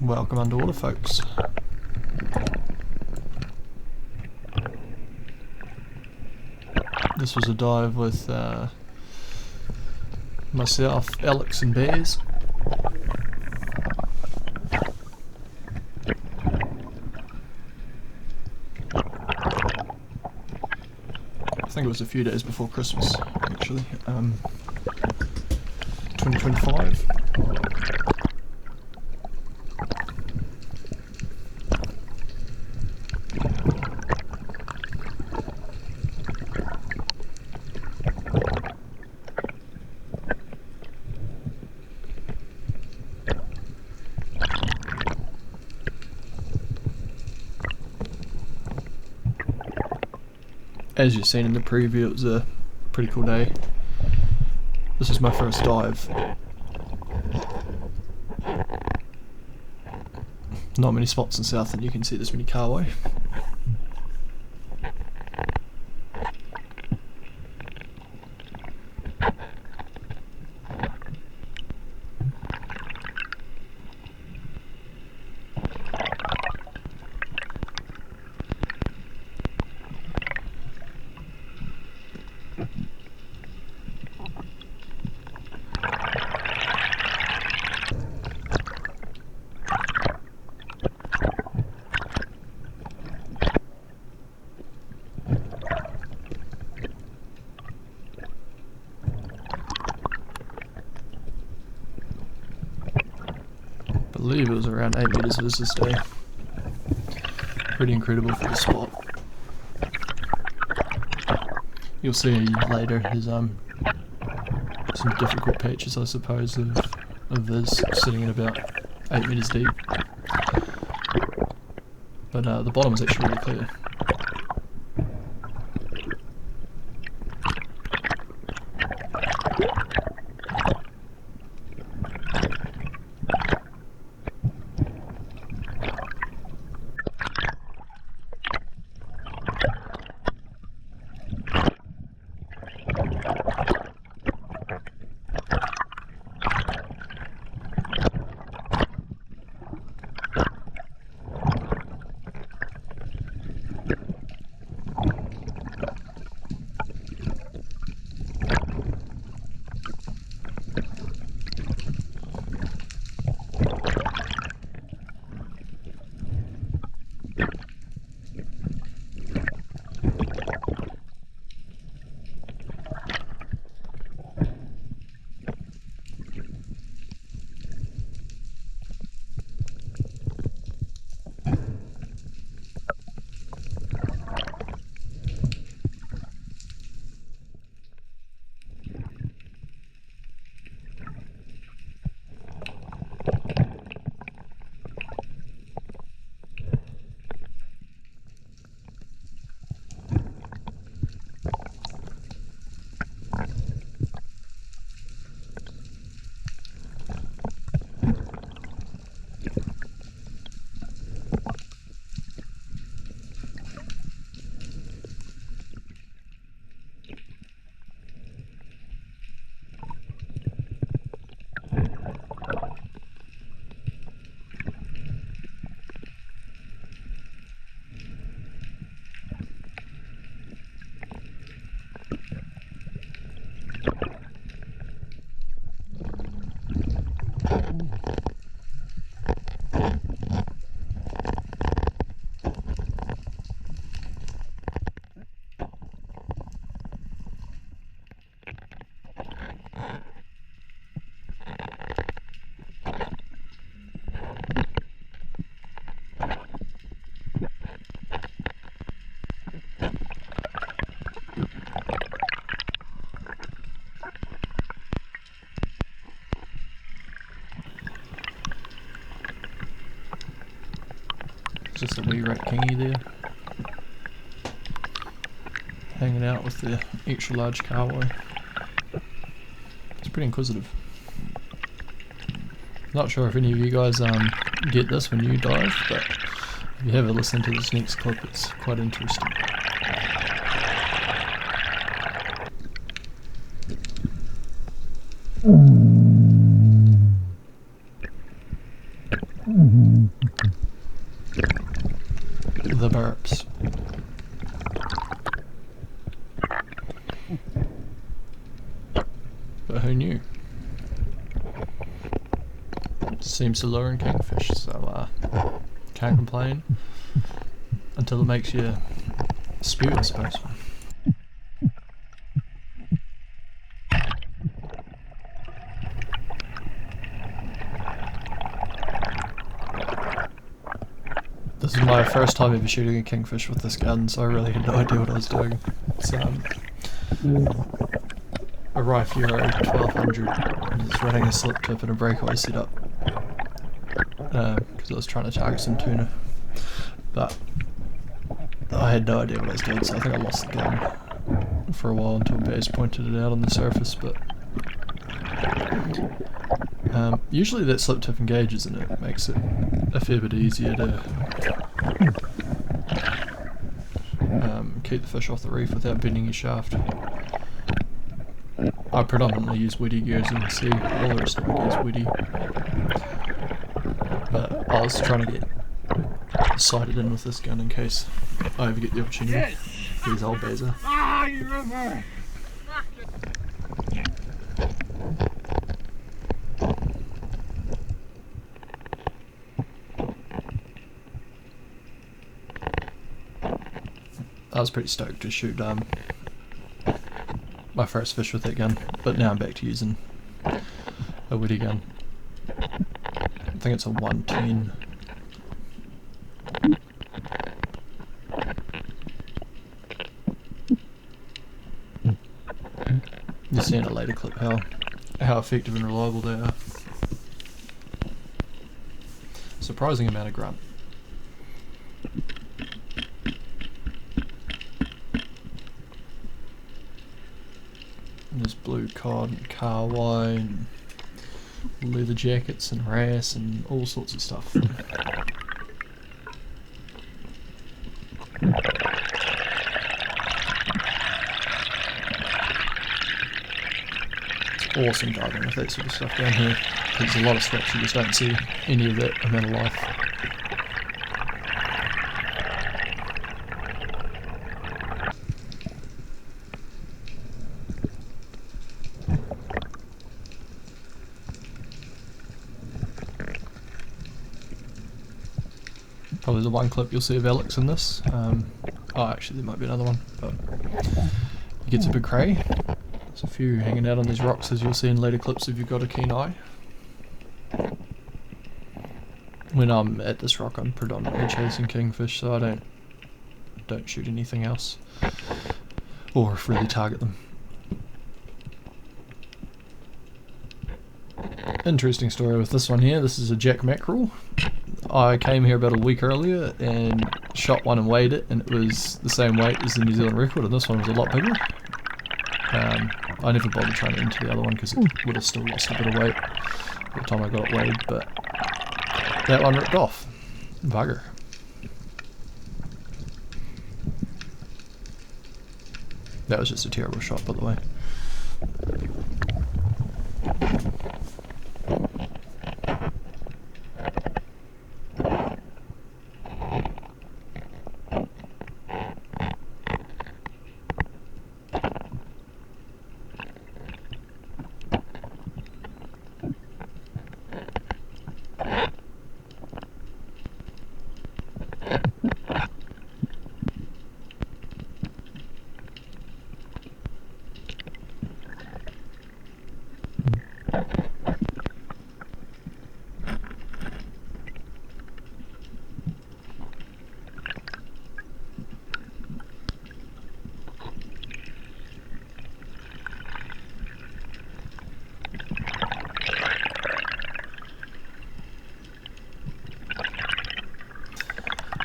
Welcome underwater, folks. This was a dive with myself, Alex and Baz. I think it was a few days before Christmas, actually. 2025. As you've seen in the preview, it was a pretty cool day. This is my first dive. Not many spots in Southland you can see this many carway. I believe it was around 8 meters this day. Pretty incredible for the spot. You'll see later there's some difficult patches, I suppose, of this sitting at about 8 meters deep. But the bottom is actually really clear. Just a wee rat kingy there, hanging out with the extra large carway. It's pretty inquisitive. Not sure if any of you guys get this when you dive, but if you have a listen to this next clip, it's quite interesting. The burps. But who knew? Seems to lure in kingfish, so can't complain until it makes you spew, I suppose. This is my first time ever shooting a kingfish with this gun, so I really had no idea what I was doing. It's a Rife Euro 1200, and it's running a slip tip and a breakaway setup because I was trying to target some tuna, but I had no idea what I was doing, so I think I lost the gun for a while until Baz pointed it out on the surface. But usually that slip tip engages and it makes it a fair bit easier to keep the fish off the reef without bending your shaft. I predominantly use Weddy gear, as you can see. All the rest of my gear is Weddy. But I was trying to get sighted in with this gun in case I ever get the opportunity. Yes. Here's old Baza. Ah, you river! I was pretty stoked to shoot my first fish with that gun, but now I'm back to using a Weddy gun. I think it's a 110. You'll see in a later clip how effective and reliable they are. Surprising amount of grunt. And there's blue cod and carwai and leather jackets and wrasse and all sorts of stuff. It's awesome diving with that sort of stuff down here. There's a lot of spots you just don't see any of that amount of life. Probably the one clip you'll see of Alex in this. Oh, actually there might be another one, but he gets a big cray. There's a few hanging out on these rocks, as you'll see in later clips if you've got a keen eye. When I'm at this rock, I'm predominantly chasing kingfish, so I don't shoot anything else, or really target them. Interesting story with this one here. This is a jack mackerel. I came here about a week earlier and shot one and weighed it, and it was the same weight as the New Zealand record, and this one was a lot bigger. I never bothered trying to enter the other one because it would have still lost a bit of weight by the time I got it weighed, but that one ripped off. Bugger. That was just a terrible shot, by the way.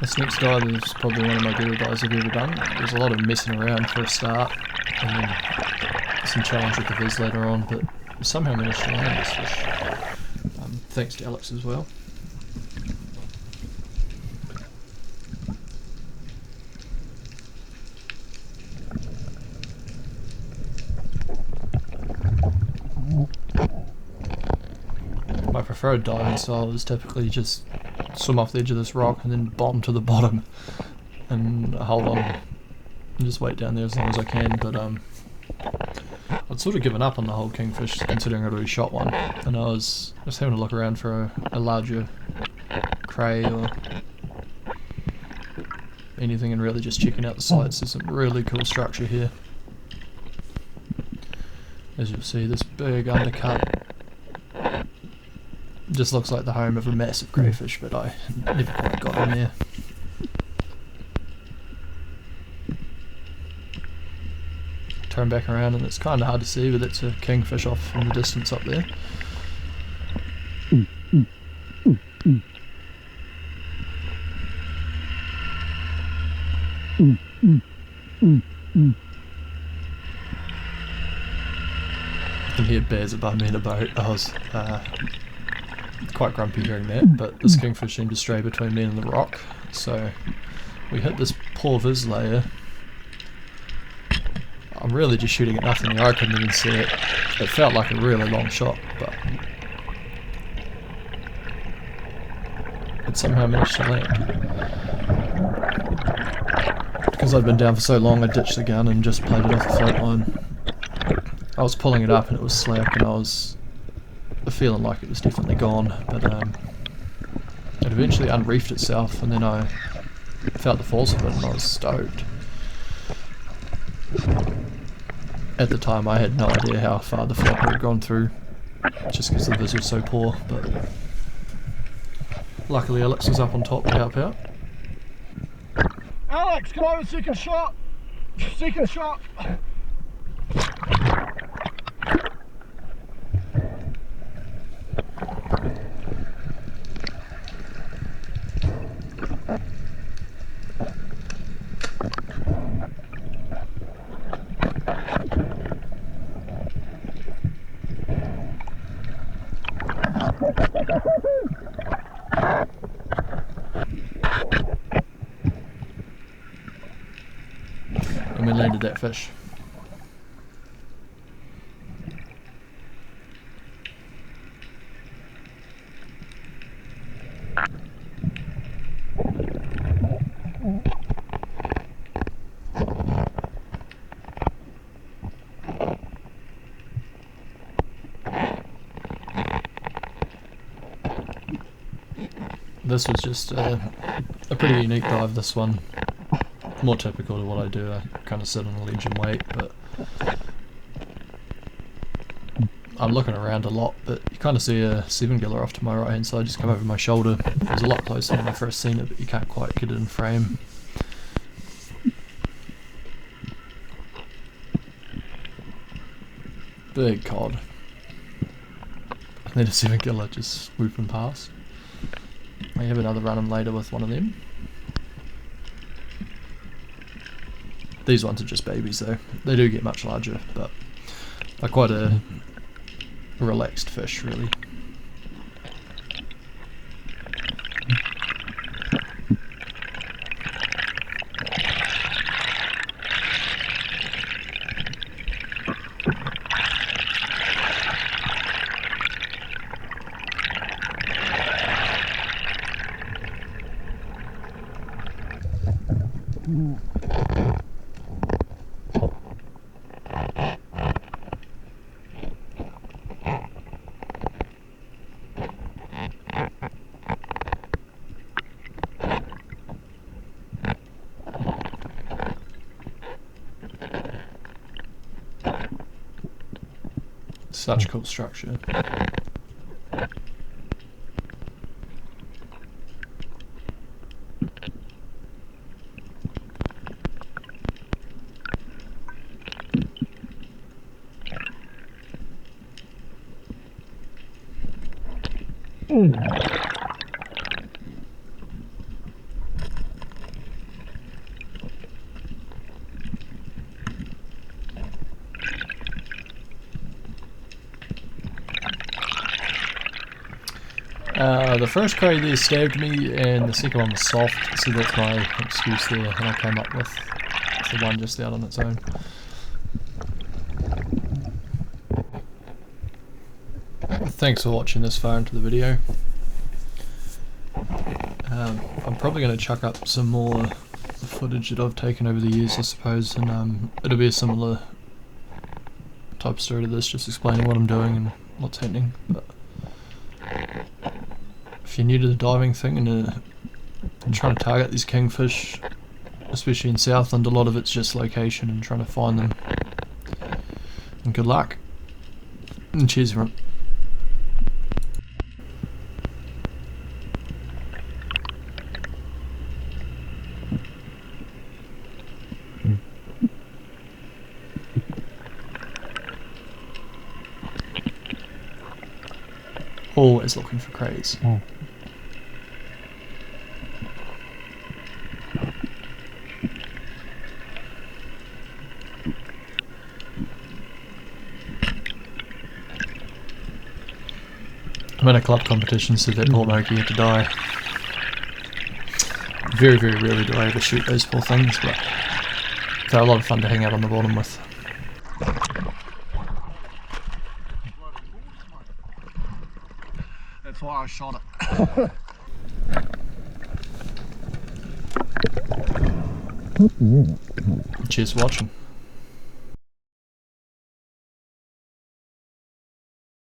This next dive is probably one of my better dives I've ever done. There's a lot of messing around for a start, and then some challenge with the viz later on, but somehow managed to land this fish. Thanks to Alex as well. My preferred diving style is typically just swim off the edge of this rock and then bomb to the bottom and hold on and just wait down there as long as I can, but I'd sort of given up on the whole kingfish considering I'd already shot one, and I was just having to look around for a larger cray or anything and really just checking out the sites. There's some really cool structure here. As you'll see, this big undercut just looks like the home of a massive crayfish, but I never quite got in there. Turn back around and it's kind of hard to see, but it's a kingfish off in the distance up there. I can hear Baz above me in a boat. I was quite grumpy hearing that, but this kingfish seemed to stray between me and the rock, so we hit this poor vis layer. I'm really just shooting at nothing here, I couldn't even see it. It felt like a really long shot, but it somehow managed to land. Because I'd been down for so long, I ditched the gun and just played it off the float line. I was pulling it up and it was slack, and I was feeling like it was definitely gone, but it eventually unreefed itself, and then I felt the force of it and I was stoked. At the time I had no idea how far the flopper had gone through, just because the vis was so poor, but luckily Alex was up on top to help out. Alex, can I have a second shot? Second shot! And we landed that fish. This was just a pretty unique dive, this one. More typical to what I do. I kind of sit on a ledge and wait, but I'm looking around a lot, but you kind of see a 7-giller off to my right hand side just come over my shoulder. It was a lot closer when I first seen it, but you can't quite get it in frame. Big cod. And then a 7-giller just swooping past. I have another run later with one of them. These ones are just babies though. They do get much larger, but they're quite a relaxed fish really. Such cool structure. The first cray there stabbed me, and the second one was soft, so that's my excuse there, and I came up with the one just out on its own. Thanks for watching this far into the video. I'm probably going to chuck up some more footage that I've taken over the years, I suppose, and it'll be a similar type story to this, just explaining what I'm doing and what's happening. But if you're new to the diving thing and trying to target these kingfish, especially in Southland, a lot of it's just location and trying to find them. And good luck. And cheers, everyone. Always looking for crays. Oh. I'm in a club competition, so that poor monkey had to die. Very, very rarely do I ever shoot those poor things, but they're a lot of fun to hang out on the bottom with. That's why I shot it. Cheers for watching.